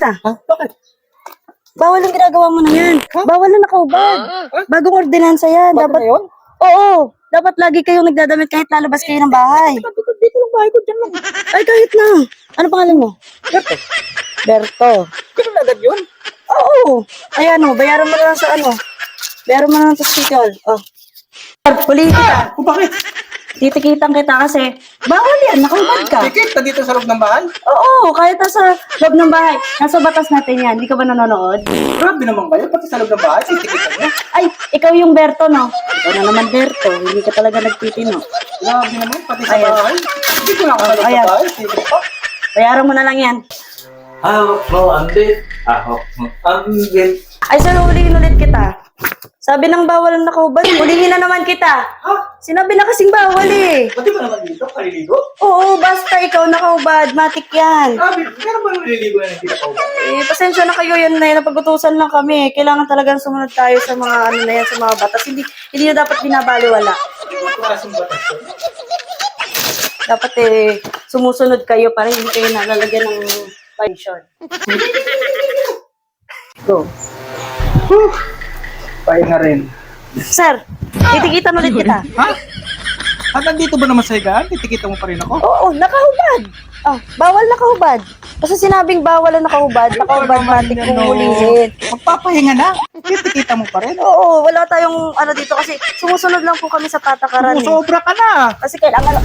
kita. Ha? Bakit? Bawal ang ginagawa mo na yan. Bawal na nakaubad. Bagong ordinansa yan. Dapat Dapat, na yun? oo. Dapat lagi kayong nagdadamit kahit lalabas kayo ng bahay. Dito lang bahay ko dyan lang. Ay, kahit na. Ano pangalan mo? Berto. Berto. Hindi na agad yun. Oo. Ayan o, bayaran mo na lang sa ano. Bayaran mo na lang sa hospital. Oh. Huliin kita. O bakit? Titikitang kita kasi bawal yan, nakaubad ka. Tikit na dito sa loob ng bahay? Oo, kahit nasa loob ng bahay. Nasa batas natin yan. Hindi ka ba nanonood? Grabe naman kayo. Pati sa loob ng bahay, titikitan niya. Ay, ikaw yung Berto, no? Ikaw na naman, Berto. Hindi ka talaga nagtitino. Grabe naman, pati sa Ayan. bahay. Hindi ko na ako sa loob Ayan. ng bahay. Tikit pa. Bayaran mo na lang yan. Hawak mo ang bit. Hawak mo ang bit. Ay, sir, huliin ulit kita. Sabi ng bawal ang nakaubad, hulihin na naman kita. Ha? Sinabi na kasing bawal eh. Pati ba naman dito? Kaliligo? Oo, basta ikaw nakaubad, matik yan. Grabe, meron ba naliligo na hindi ako? Eh, pasensya na kayo yan na napag-utusan lang kami. Kailangan talagang sumunod tayo sa mga ano na yan, sa mga batas. Hindi na dapat binabaliwala. Hindi ko klaseng batas yun. Dapat sumusunod kayo para hindi kayo nalalagyan ng pension. Go. Pahinga rin. Sir, titikitan ulit kita. Ha? At nandito ba naman sa higaan? Titikita mo pa rin ako? Oo, nakahubad. Ah, bawal nakahubad. Kasi sinabing bawal ang nakahubad matik kung hulihin. Magpapahinga na. Titikita mo pa rin. Oo, wala tayong ano dito kasi sumusunod lang po kami sa patakaran. Sobra ka na. Kasi kailangan